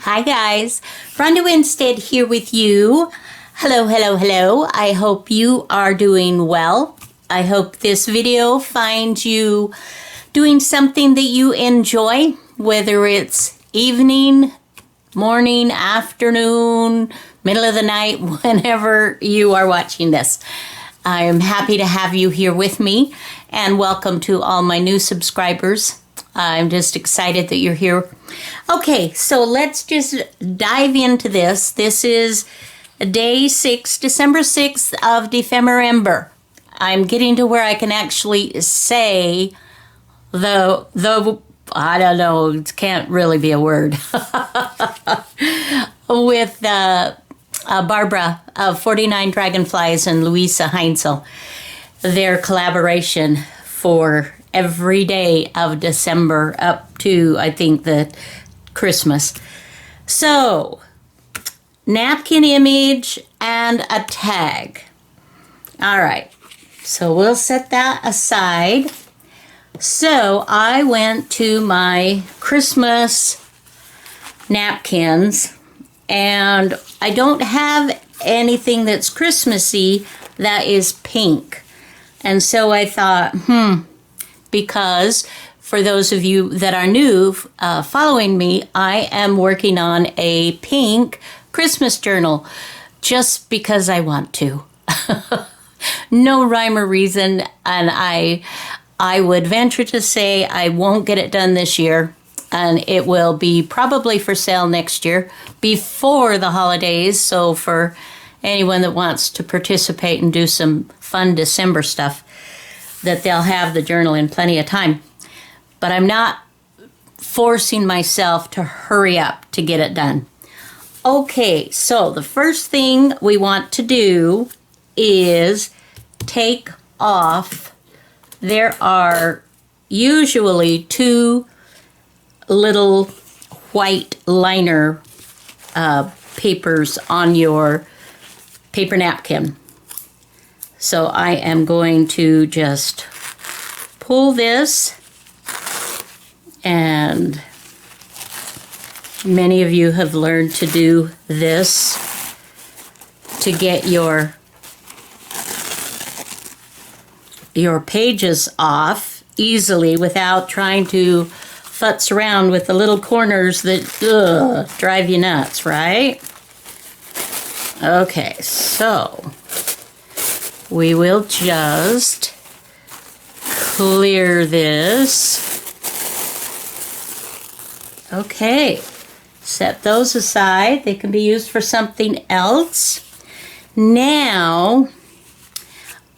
Hi guys, Ronda Winstead here with you. Hello, hello, hello. I hope you are doing well. I hope this video finds you doing something that you enjoy, whether it's evening, morning, afternoon, middle of the night, whenever you are watching this. I am happy to have you here with me, and welcome to all my new subscribers. I'm just excited that you're here. Okay, so let's just dive into this. This is day 6, December 6th of Ephemera. I'm getting to where I can actually say the I don't know, it can't really be a word. With Barbara of 49 Dragonflies and Luise Henzl, their collaboration for every day of December up to, I think, the Christmas. So, napkin image and a tag. All right, so we'll set that aside. So, I went to my Christmas napkins, and I don't have anything that's Christmassy that is pink. And so I thought, because for those of you that are new following me, I am working on a pink Christmas journal just because I want to. No rhyme or reason, and I would venture to say I won't get it done this year, and it will be probably for sale next year before the holidays. So for anyone that wants to participate and do some fun December stuff, that they'll have the journal in plenty of time. But I'm not forcing myself to hurry up to get it done. Okay, so the first thing we want to do is take off. There are usually 2 little white liner papers on your paper napkin. So I am going to just pull this, and many of you have learned to do this to get your pages off easily without trying to futz around with the little corners that drive you nuts, right? Okay, so we will just clear this. Okay, set those aside. They can be used for something else. Now,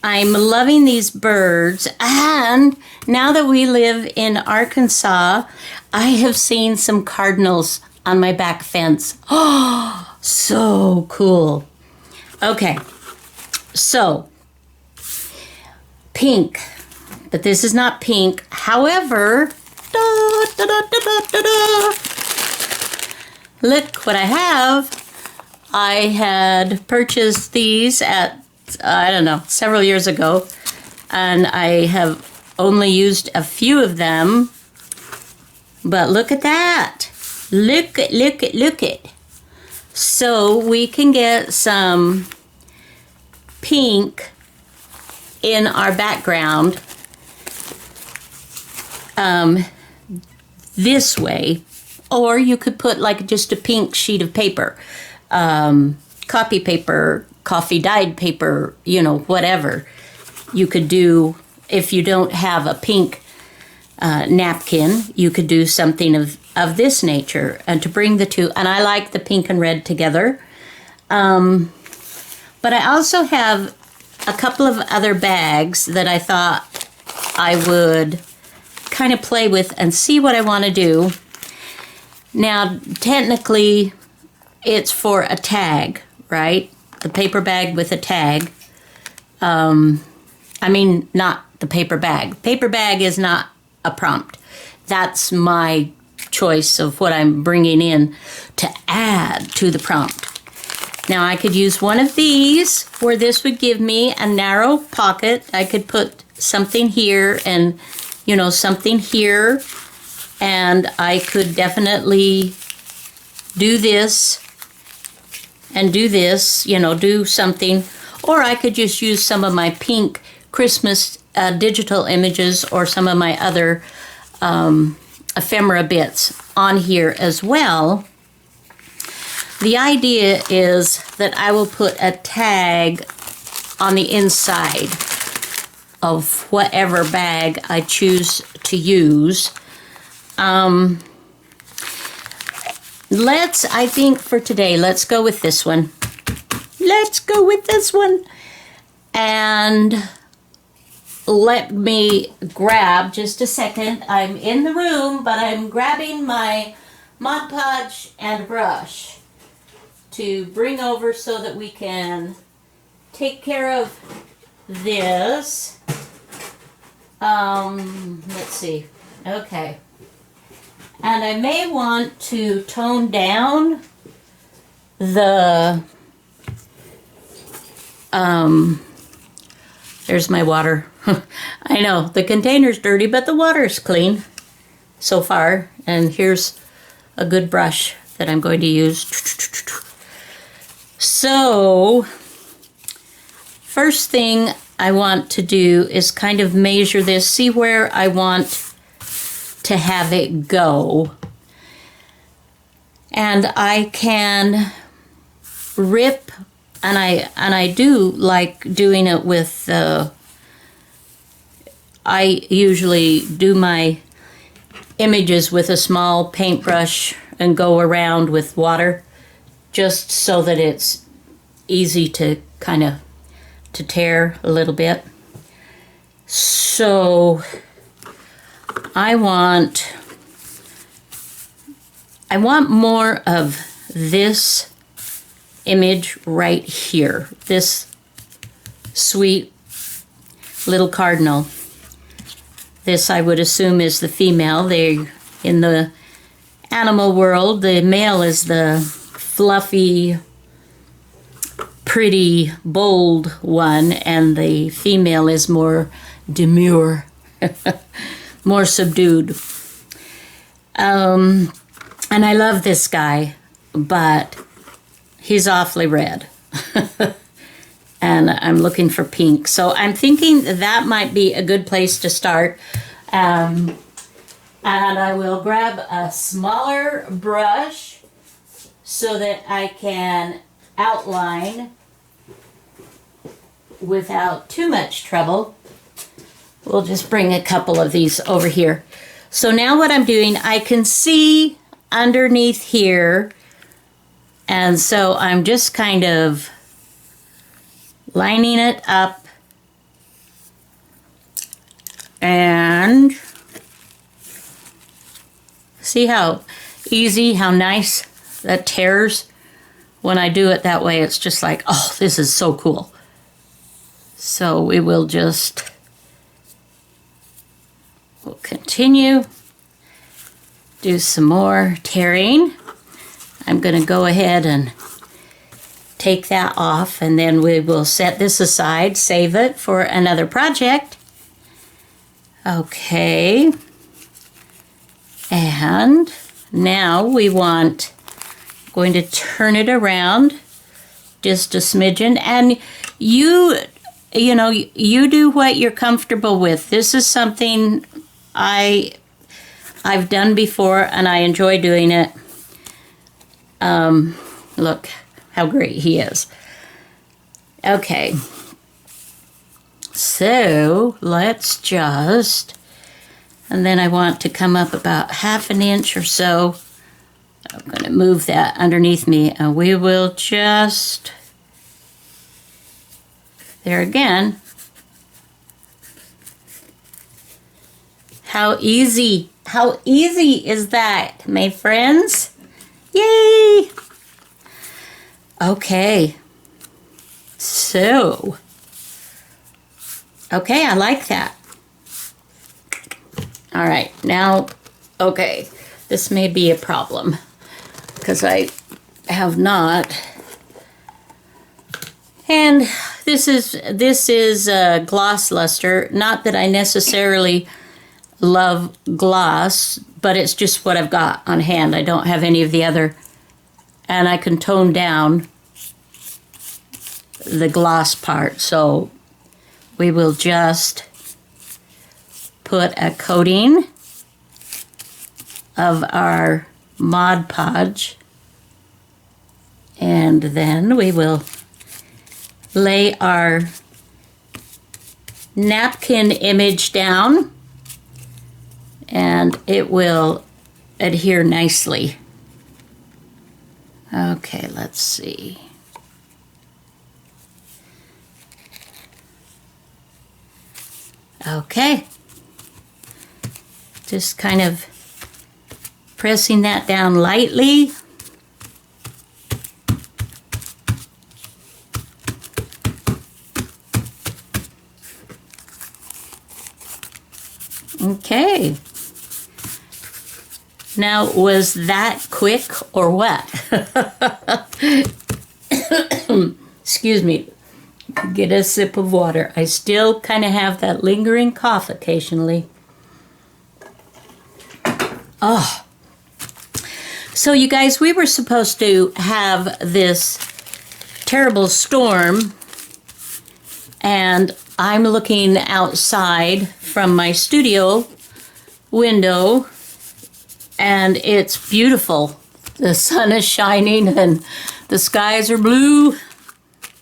I'm loving these birds, and now that we live in Arkansas, I have seen some cardinals on my back fence. Oh, so cool. Okay, so pink, but this is not pink. However, look what I have. I had purchased these at, I don't know, several years ago, and I have only used a few of them. But look at that. Look it. So we can get some pink in our background this way, or you could put like just a pink sheet of paper, copy paper, coffee dyed paper, whatever you could do. If you don't have a pink napkin, you could do something of this nature, and to bring the two. And I like the pink and red together. But I also have a couple of other bags that I thought I would kind of play with and see what I want to do. Now, technically, it's for a tag, right? The paper bag with a tag. I mean, not the paper bag. Paper bag is not a prompt. That's my choice of what I'm bringing in to add to the prompt. Now, I could use one of these, where this would give me a narrow pocket. I could put something here and, something here. And I could definitely do this and do this, you know, do something. Or I could just use some of my pink Christmas digital images or some of my other ephemera bits on here as well. The idea is that I will put a tag on the inside of whatever bag I choose to use. I think for today, let's go with this one. Let's go with this one. And let me grab, just a second, I'm in the room, but I'm grabbing my Mod Podge and brush to bring over so that we can take care of this. Let's see. Okay. And I may want to tone down the, there's my water. I know, the container's dirty, but the water's clean so far. And here's a good brush that I'm going to use. So, first thing I want to do is kind of measure this, see where I want to have it go. And I can rip, and I do like doing it with I usually do my images with a small paintbrush and go around with water, just so that it's easy to kind of to tear a little bit. So I want more of this image right here, this sweet little cardinal. This I would assume is the female. In the animal world, the male is the fluffy, pretty, bold one, and the female is more demure, more subdued. And I love this guy, but he's awfully red. And I'm looking for pink. So I'm thinking that might be a good place to start. And I will grab a smaller brush so that I can outline without too much trouble. We'll just bring a couple of these over here. So now what I'm doing, I can see underneath here, and so I'm just kind of lining it up, and see how easy, how nice that tears when I do it that way. It's just like, oh, this is so cool. So we will just, we'll continue, do some more tearing. I'm going to go ahead and take that off, and then we will set this aside, save it for another project. Okay. And now we want, going to turn it around just a smidgen, and you know, you do what you're comfortable with. This is something I've done before, and I enjoy doing it. Look how great he is. Okay. So let's just, and then I want to come up about 1/2 inch or so. I'm going to move that underneath me, and we will just, there again. How easy is that, my friends? Yay! Okay. So, okay, I like that. All right, now, okay, this may be a problem because I have not. And this is gloss luster. Not that I necessarily love gloss, but it's just what I've got on hand. I don't have any of the other and I can tone down the gloss part. So we will just put a coating of our Mod Podge, and then we will lay our napkin image down, and it will adhere nicely. Okay, let's see. Okay, just kind of pressing that down lightly. Okay. Now, was that quick or what? Excuse me. Get a sip of water. I still kind of have that lingering cough occasionally. Oh. So you guys, we were supposed to have this terrible storm, and I'm looking outside from my studio window, and it's beautiful. The sun is shining and the skies are blue.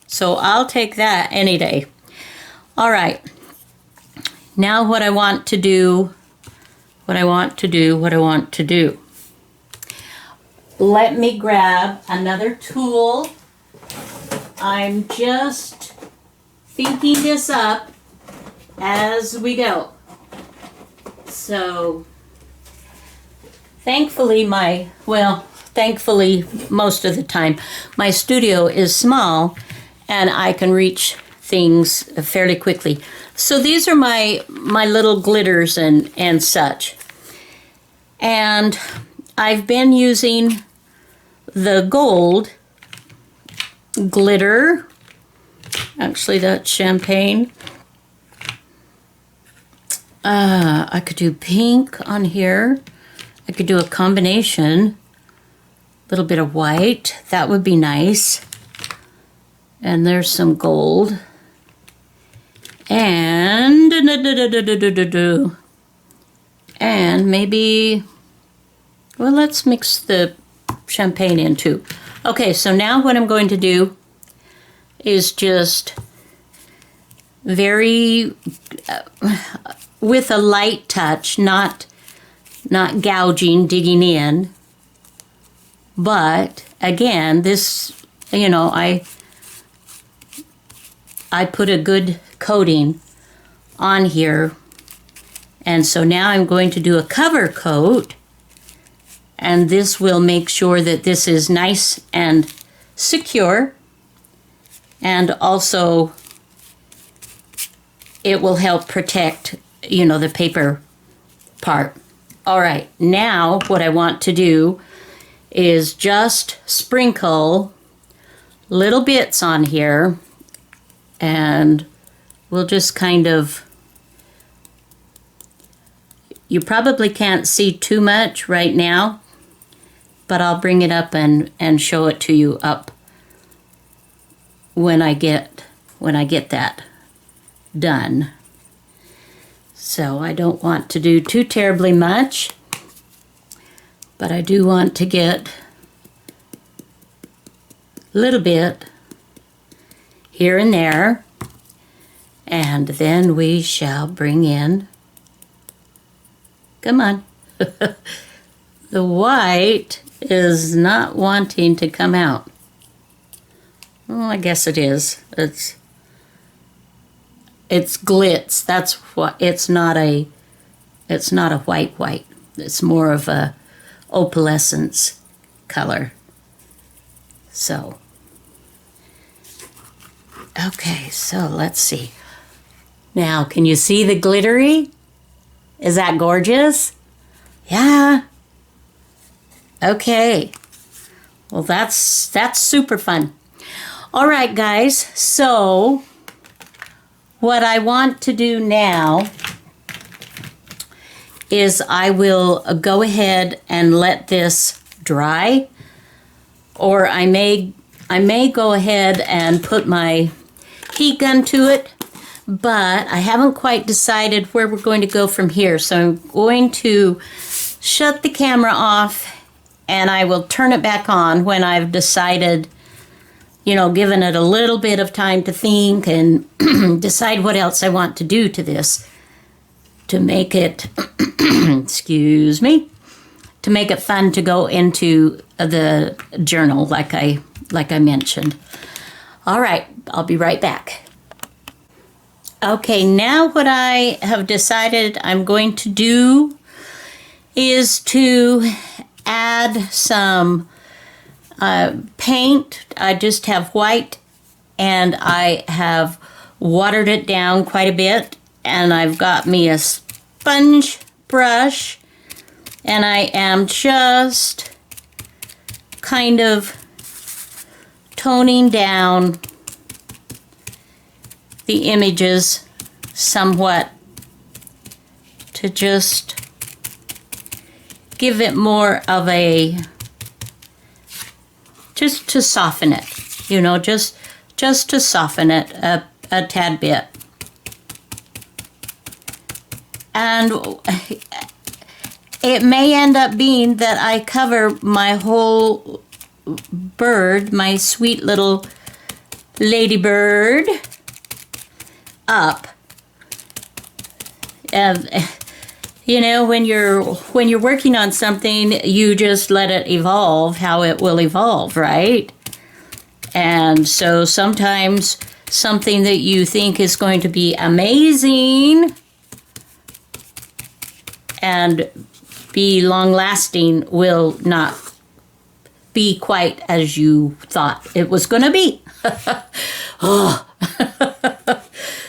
So I'll take that any day. All right. Now what I want to do. Let me grab another tool. I'm just thinking this up as we go. So thankfully most of the time, my studio is small and I can reach things fairly quickly. So these are my little glitters and such. And I've been using the gold glitter. Actually, that's champagne. I could do pink on here. I could do a combination. A little bit of white. That would be nice. And there's some gold. And maybe, well, let's mix the champagne in too. Okay, so now what I'm going to do is just very, with a light touch, not gouging, digging in. But again, this, you know, I put a good coating on here. And so now I'm going to do a cover coat, and this will make sure that this is nice and secure, and also it will help protect, you know, the paper part. All right, now what I want to do is just sprinkle little bits on here, and we'll just kind of, you probably can't see too much right now, but I'll bring it up and show it to you up when I get that done. So I don't want to do too terribly much, but I do want to get a little bit here and there, and then we shall bring in, come on, the white is not wanting to come out. Well, I guess it is. It's glitz. That's what, it's not a white. It's more of a opalescence color. So, okay, so let's see. Now, can you see the glittery? Is that gorgeous? Yeah. Okay. Well, that's super fun. All right, guys. So, what I want to do now is I will go ahead and let this dry or I may go ahead and put my heat gun to it, but I haven't quite decided where we're going to go from here. So I'm going to shut the camera off and I will turn it back on when I've decided, given it a little bit of time to think and decide what else I want to do to this to make it, excuse me, to make it fun to go into the journal like I mentioned. All right, I'll be right back. Okay, now what I have decided I'm going to do is to add some paint. I just have white and I have watered it down quite a bit, and I've got me a sponge brush and I am just kind of toning down the images somewhat to just give it more of a, just to soften it, just to soften it a tad bit. And it may end up being that I cover my whole bird, my sweet little ladybird, up. And when you're working on something, you just let it evolve how it will evolve, right? And so sometimes something that you think is going to be amazing and be long-lasting will not be quite as you thought it was going to be. Oh,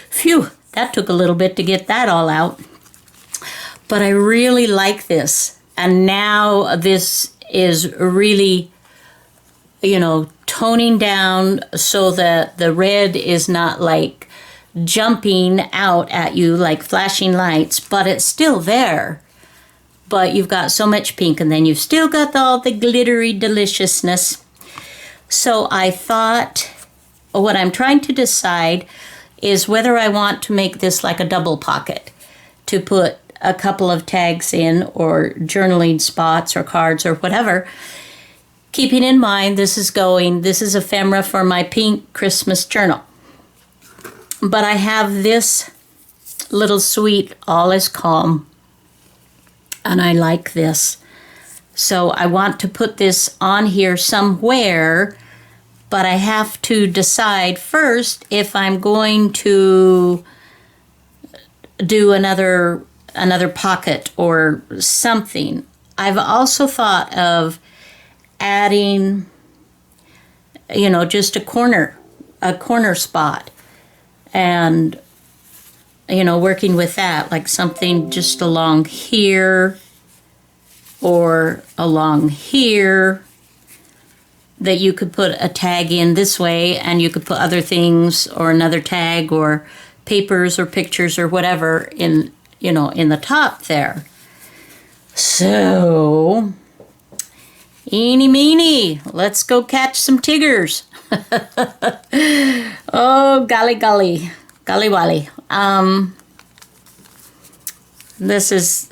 phew, that took a little bit to get that all out. But I really like this. And now this is really, toning down so that the red is not like jumping out at you like flashing lights, but it's still there. But you've got so much pink, and then you've still got all the glittery deliciousness. So I thought, what I'm trying to decide is whether I want to make this like a double pocket to put a couple of tags in, or journaling spots or cards or whatever. Keeping in mind this is ephemera for my pink Christmas journal. But I have this little sweet All Is Calm, and I like this. So I want to put this on here somewhere, but I have to decide first if I'm going to do another pocket or something. I've also thought of adding, just a corner spot, and working with that, like something just along here or along here that you could put a tag in this way, and you could put other things or another tag or papers or pictures or whatever in the top there. So, eeny meeny, let's go catch some Tiggers. Oh, golly wally. This is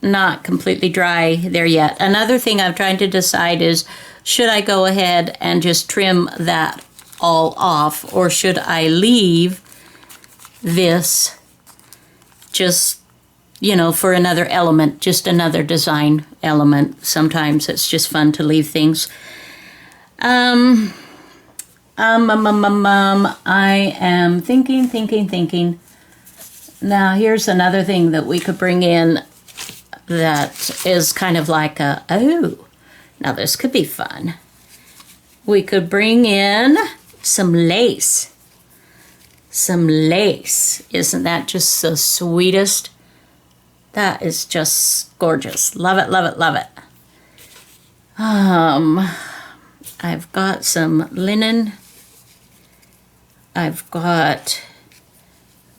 not completely dry there yet. Another thing I'm trying to decide is, should I go ahead and just trim that all off, or should I leave this just, for another element, just another design element. Sometimes it's just fun to leave things. I am thinking. Now, here's another thing that we could bring in that is kind of like now this could be fun. We could bring in some lace. Isn't that just the sweetest? That is just gorgeous. Love it. I've got some linen. I've got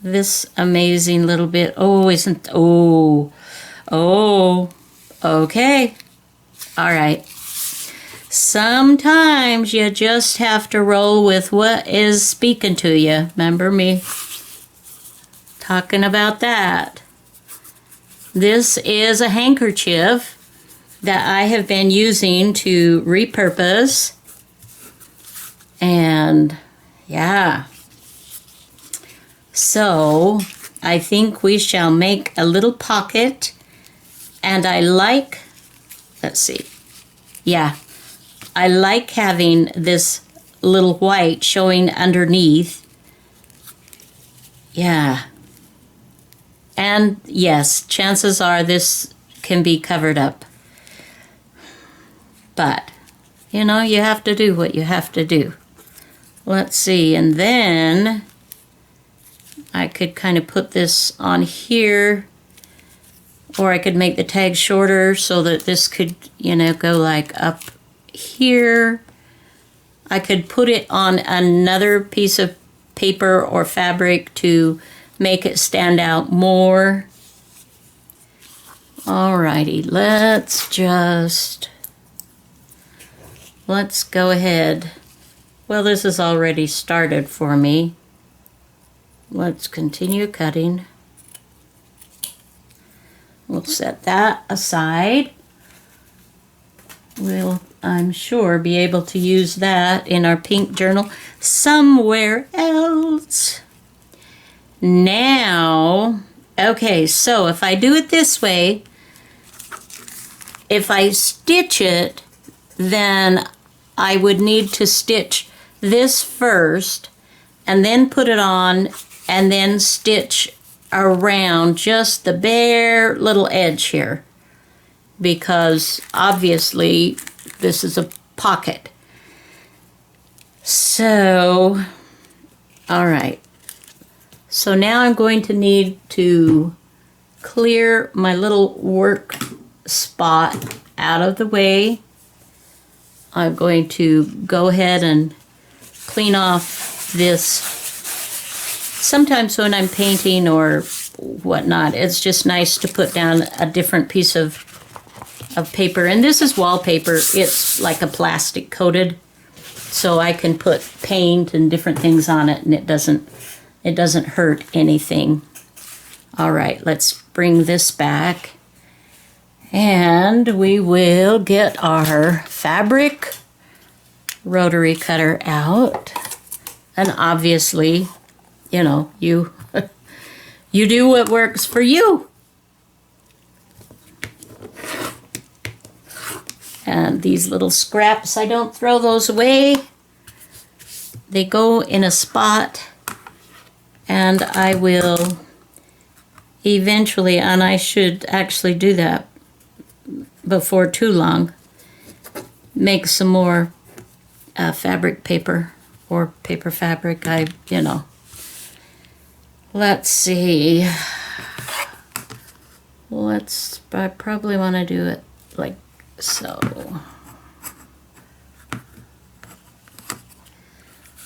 this amazing little bit. Okay. All right. Sometimes you just have to roll with what is speaking to you. Remember me talking about that. This is a handkerchief that I have been using to repurpose. And yeah. So I think we shall make a little pocket. And I like, let's see. Yeah. I like having this little white showing underneath. Yeah. And yes, chances are this can be covered up. But, you know, you have to do what you have to do. Let's see, and then I could kind of put this on here, or I could make the tag shorter so that this could, you know, go like up here. I could put it on another piece of paper or fabric to make it stand out more. Alrighty, let's go ahead. Well, this is already started for me. Let's continue cutting. We'll set that aside. We'll, I'm sure, be able to use that in our pink journal somewhere else. Now, okay, so if I do it this way, if I stitch it, then I would need to stitch this first and then put it on and then stitch around just the bare little edge here, because obviously this is a pocket. So, all right. So now I'm going to need to clear my little work spot out of the way. I'm going to go ahead and clean off this. Sometimes when I'm painting or whatnot, it's just nice to put down a different piece of paper. And this is wallpaper. It's like a plastic coated, so I can put paint and different things on it, and it doesn't hurt anything. All right, let's bring this back. And we will get our fabric rotary cutter out. And obviously, you know, you do what works for you. And these little scraps, I don't throw those away. They go in a spot, and I will eventually, and I should actually do that before too long, make some more fabric paper or paper fabric. You know. Let's see. I probably want to do it like so.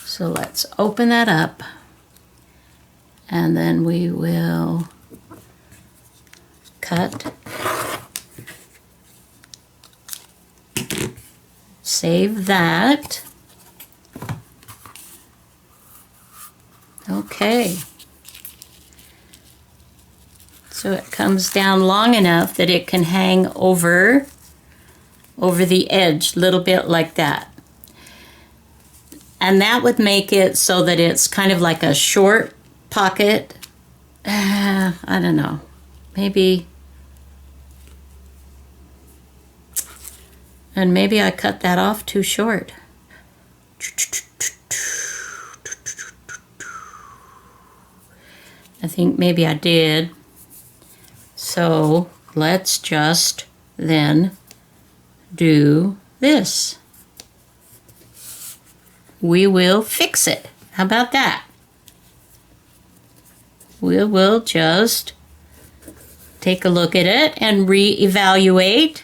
So let's open that up, and then we will cut. Save that. Okay. So it comes down long enough that it can hang over the edge, a little bit like that. And that would make it so that it's kind of like a short pocket. I don't know. Maybe. And maybe I cut that off too short. I think maybe I did. So let's just then do this. We will fix it. How about that? We will just take a look at it and reevaluate.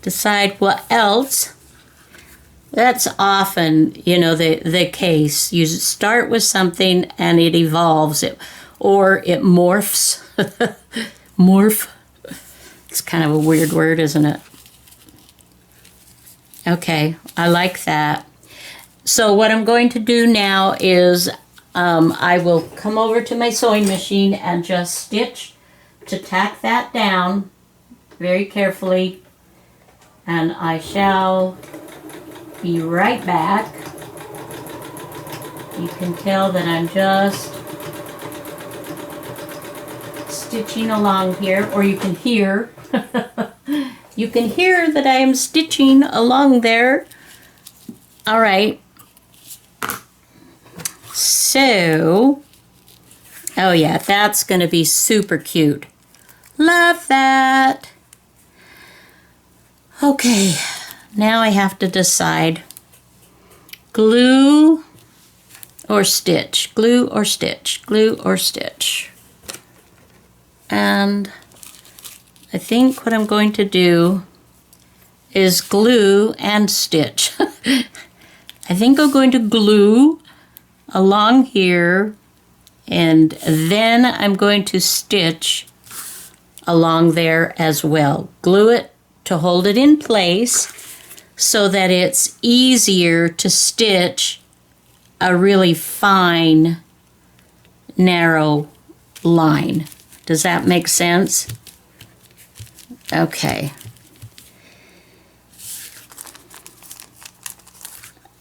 Decide what else. That's often, you know, the case. You start with something and it evolves, or it morphs. Morph. It's kind of a weird word, isn't it? Okay, I like that. So what I'm going to do now is I will come over to my sewing machine and just stitch to tack that down very carefully. And I shall be right back. You can tell that I'm just stitching along here, or you can hear. You can hear that I am stitching along there. All right. So, oh yeah, that's going to be super cute. Love that. Okay, now I have to decide. Glue or stitch, glue or stitch, glue or stitch. And I think what I'm going to do is glue and stitch. I think I'm going to glue along here, and then I'm going to stitch along there as well. Glue it to hold it in place so that it's easier to stitch a really fine, narrow line. Does that make sense? Okay.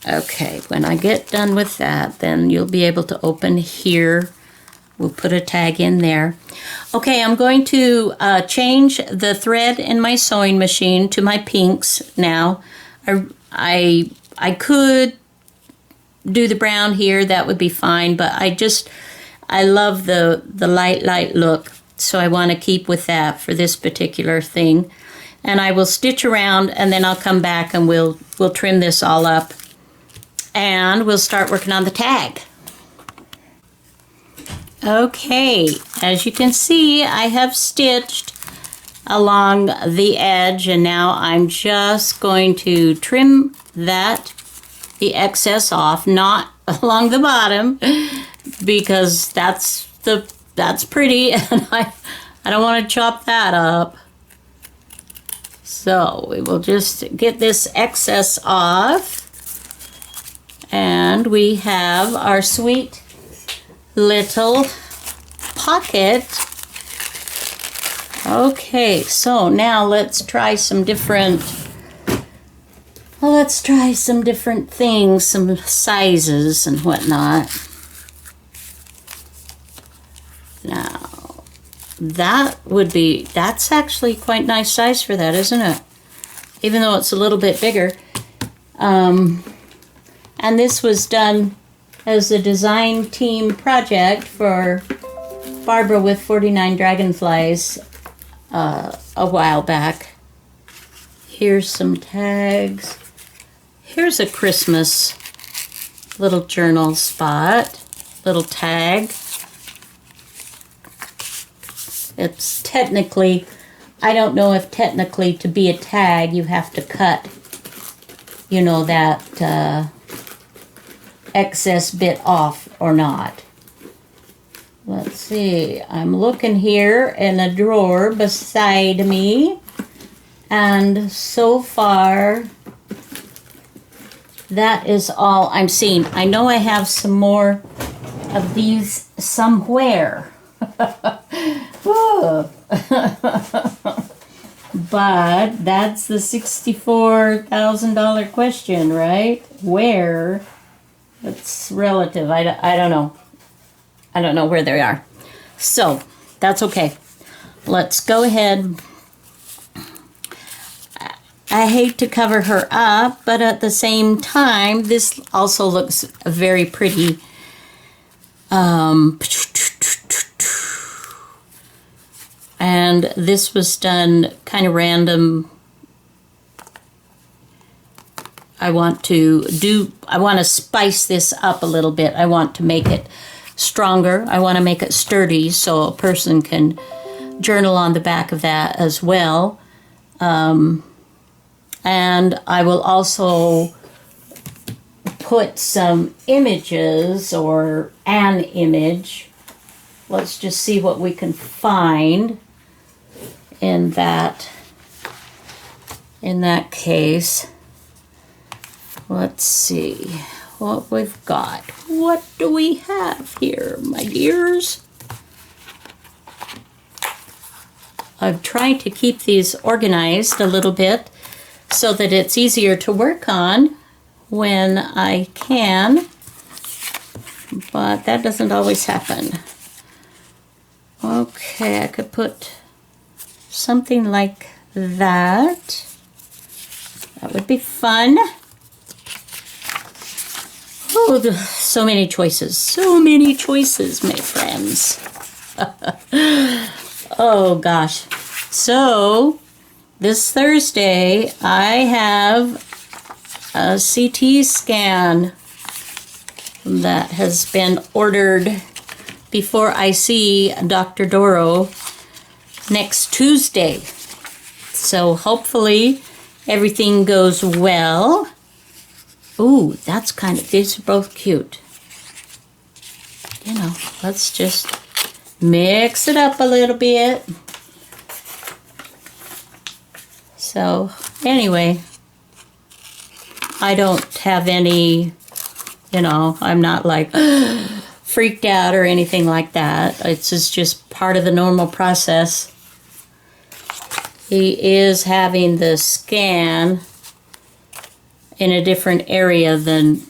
Okay, when I get done with that, then you'll be able to open here. We'll put a tag in there. Okay, I'm going to change the thread in my sewing machine to my pinks now. I could do the brown here, that would be fine, but I love the light look, so I want to keep with that for this particular thing. And I will stitch around, and then I'll come back and we'll trim this all up. And we'll start working on the tag. Okay, as you can see, I have stitched along the edge, and now I'm just going to trim the excess off, not along the bottom, because that's pretty, and I don't want to chop that up. So we will just get this excess off. And we have our sweet little pocket. Okay, so now let's try some different things, some sizes and whatnot. Now, that's actually quite nice size for that, isn't it? Even though it's a little bit bigger. And this was done as a design team project for Barbara with 49 Dragonflies a while back. Here's some tags. Here's a Christmas little journal spot, little tag. It's technically, I don't know if technically to be a tag you have to cut, you know, that excess bit off or not. Let's see, I'm looking here in a drawer beside me, and so far that is all I'm seeing. I know I have some more of these somewhere. But that's the $64,000 question, right? Where? It's relative. I don't know. I don't know where they are. So, that's okay. Let's go ahead. I hate to cover her up, but at the same time, this also looks very pretty. And this was done kind of random. I want to spice this up a little bit. I want to make it stronger. I want to make it sturdy so a person can journal on the back of that as well. And I will also put some images or an image. Let's just see what we can find in that case. Let's see what we've got. What do we have here, my dears? I'm trying to keep these organized a little bit so that it's easier to work on when I can, but that doesn't always happen. Okay, I could put something like that. That would be fun. Oh, so many choices. So many choices, my friends. Oh, gosh. So, this Thursday, I have a CT scan that has been ordered before I see Dr. Doro next Tuesday. So, hopefully, everything goes well. Ooh, that's these are both cute. You know, let's just mix it up a little bit. So, anyway, I don't have any, I'm not like freaked out or anything like that. It's just part of the normal process. He is having the scan in a different area than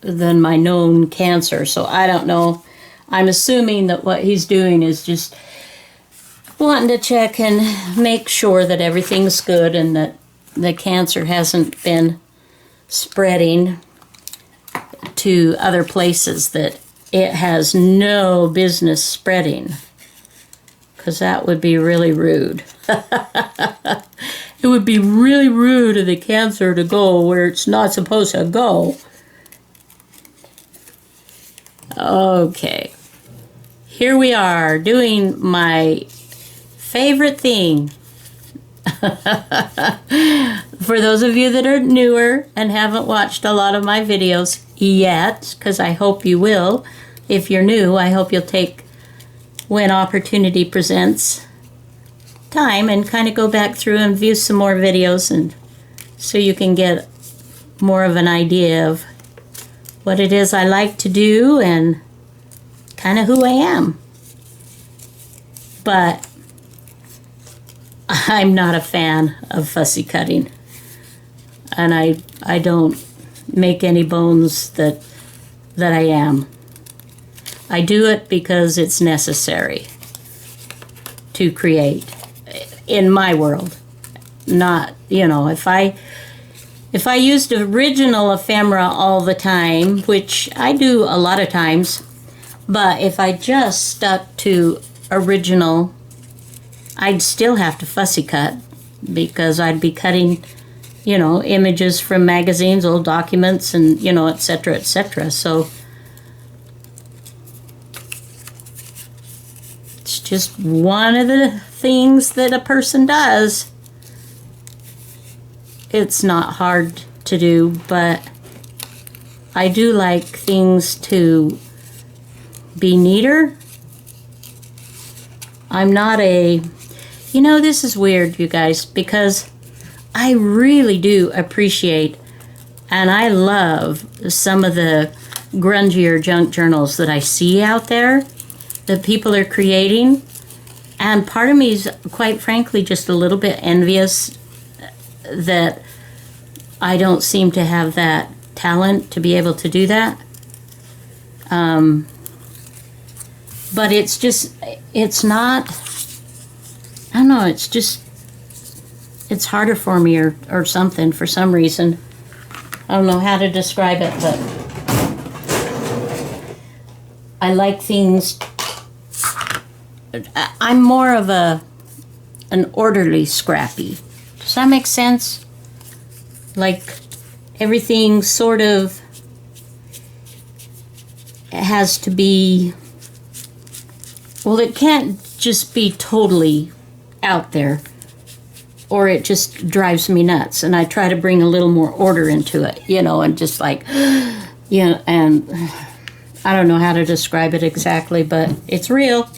my known cancer. So I don't know. I'm assuming that what he's doing is just wanting to check and make sure that everything's good and that the cancer hasn't been spreading to other places that it has no business spreading, because that would be really rude. It would be really rude of the cancer to go where it's not supposed to go. Okay, here we are doing my favorite thing. For those of you that are newer and haven't watched a lot of my videos yet, because I hope you will. If you're new, I hope you'll take, when opportunity presents, time and kind of go back through and view some more videos, and so you can get more of an idea of what it is I like to do and kind of who I am. But I'm not a fan of fussy cutting, and I don't make any bones that I am. I do it because it's necessary to create in my world. Not, if I used original ephemera all the time, which I do a lot of times, but if I just stuck to original, I'd still have to fussy cut, because I'd be cutting, images from magazines, old documents, and, et cetera, et cetera. So it's just one of the things that a person does. It's not hard to do, but I do like things to be neater. I'm not this is weird, you guys, because I really do appreciate and I love some of the grungier junk journals that I see out there that people are creating. And part of me is, quite frankly, just a little bit envious that I don't seem to have that talent to be able to do that. But it's not, I don't know, it's harder for me or something for some reason. I don't know how to describe it, but I like things. I'm more of an orderly scrappy. Does that make sense? Like everything sort of has to be, well, it can't just be totally out there, or it just drives me nuts. And I try to bring a little more order into it, and just like, and I don't know how to describe it exactly, but it's real.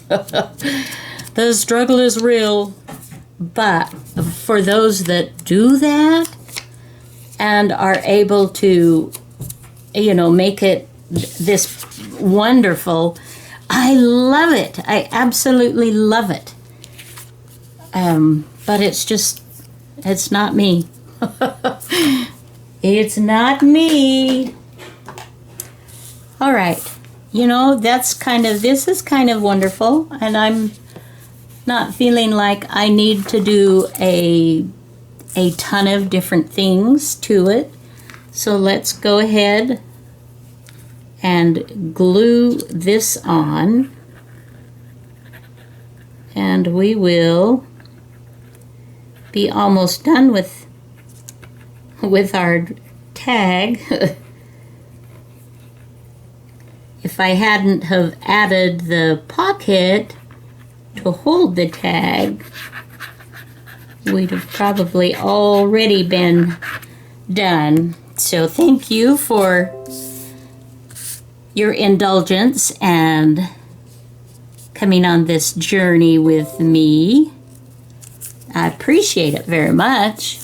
The struggle is real. But for those that do that and are able to, make it this wonderful, I love it. I absolutely love it. But it's not me. It's not me. All right. This is kind of wonderful, and I'm not feeling like I need to do a ton of different things to it. So let's go ahead and glue this on, and we will be almost done with our tag. If I hadn't have added the pocket to hold the tag, we'd have probably already been done. So thank you for your indulgence and coming on this journey with me. I appreciate it very much.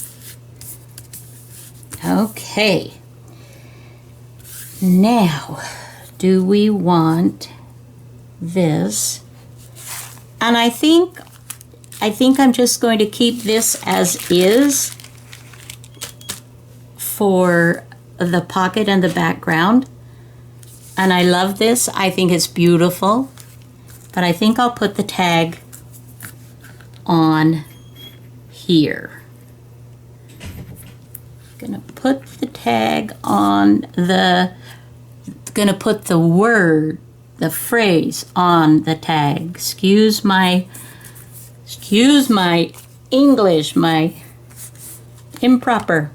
Okay. Now, do we want this? And I think I'm just going to keep this as is for the pocket and the background. And I love this. I think it's beautiful. But I think I'll put the tag on here. Gonna put the tag on gonna put the word, the phrase on the tag. Excuse my English, my improper.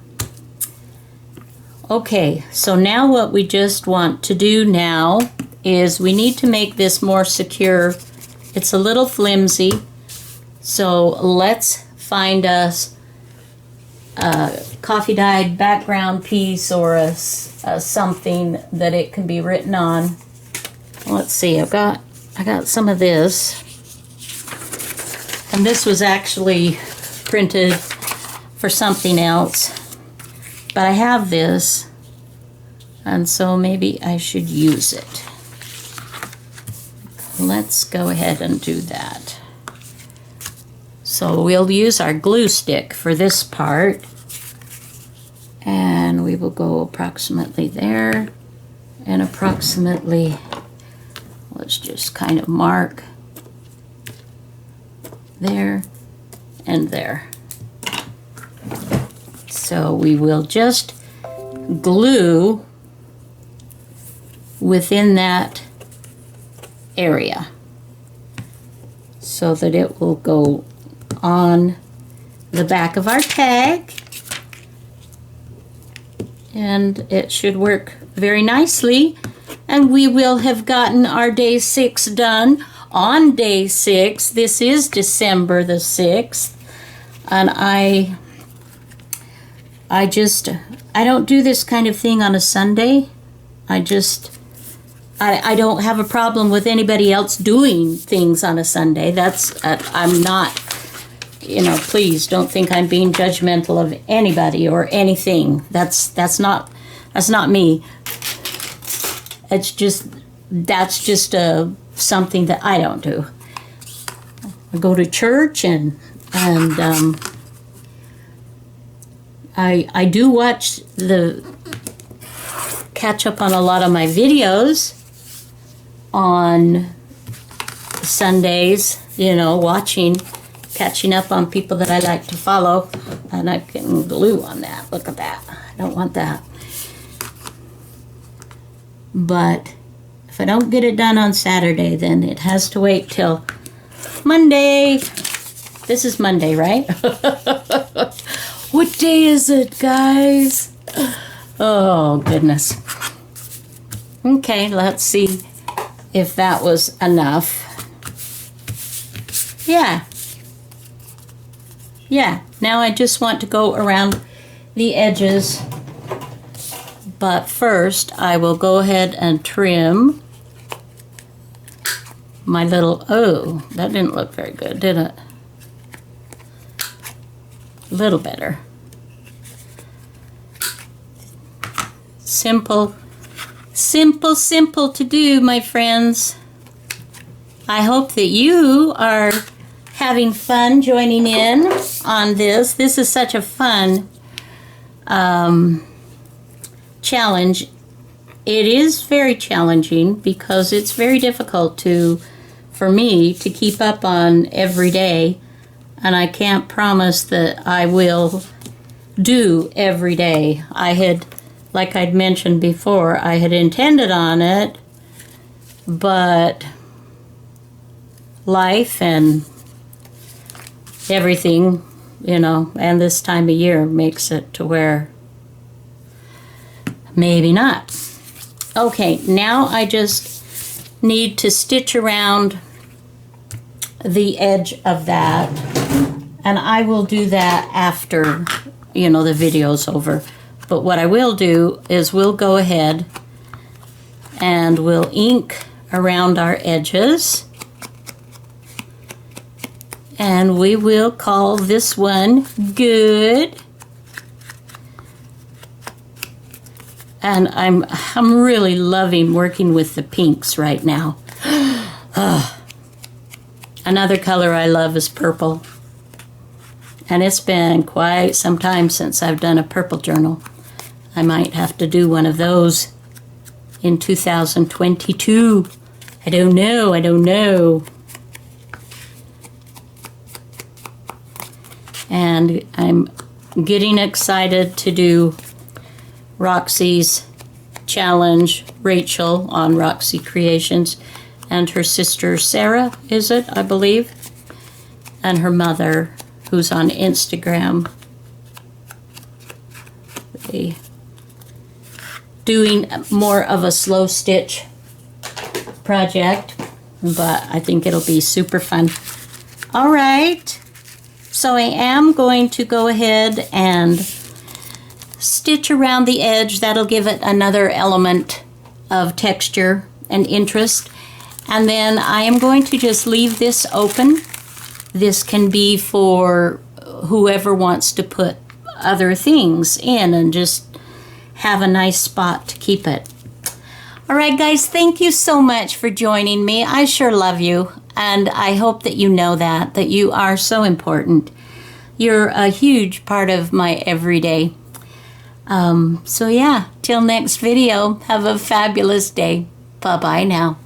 Okay, so now what we just want to do now is we need to make this more secure. It's a little flimsy, so let's find us a coffee dyed background piece or a something that it can be written on. Let's see, I got some of this, and this was actually printed for something else, but I have this, and so maybe I should use it. Let's go ahead and do that. So we'll use our glue stick for this part, and we will go approximately there and approximately, let's just kind of mark there and there. So we will just glue within that area so that it will go on the back of our tag, and it should work very nicely, and we will have gotten our day 6 done on day 6. This is December the 6th, and I don't do this kind of thing on a Sunday. I don't have a problem with anybody else doing things on a Sunday. I'm not, please don't think I'm being judgmental of anybody or anything. That's not me. That's just something that I don't do. I go to church and I do catch up on a lot of my videos on Sundays, catching up on people that I like to follow, and I can glue on that. Look at that. I don't want that. But if I don't get it done on Saturday, then it has to wait till Monday. This is Monday, right? What day is it, guys? Oh, goodness. Okay, let's see if that was enough. Yeah. Now I just want to go around the edges, but first I will go ahead and trim my little, oh, that didn't look very good, did it? A little better. Simple, simple, simple to do, my friends. I hope that you are having fun joining in on this. This is such a fun challenge. It is very challenging because it's very difficult for me to keep up on every day, and I can't promise that I will do every day. Like I'd mentioned before, I had intended on it, but life and everything, and this time of year makes it to where maybe not. Okay, now I just need to stitch around the edge of that, and I will do that after, the video's over. But what I will do is we'll go ahead and we'll ink around our edges, and we will call this one good. And I'm really loving working with the pinks right now. Another color I love is purple. And it's been quite some time since I've done a purple journal. I might have to do one of those in 2022. I don't know. And I'm getting excited to do Roxy's challenge, Rachel on Roxy Creations, and her sister Sarah, is it, I believe, and her mother, who's on Instagram. They doing more of a slow stitch project, but I think it'll be super fun. All right, so I am going to go ahead and stitch around the edge. That'll give it another element of texture and interest. And then I am going to just leave this open. This can be for whoever wants to put other things in and just have a nice spot to keep it. All right, guys, thank you so much for joining me. I sure love you, and I hope that you know that you are so important. You're a huge part of my everyday. So yeah, till next video, have a fabulous day. Bye-bye now.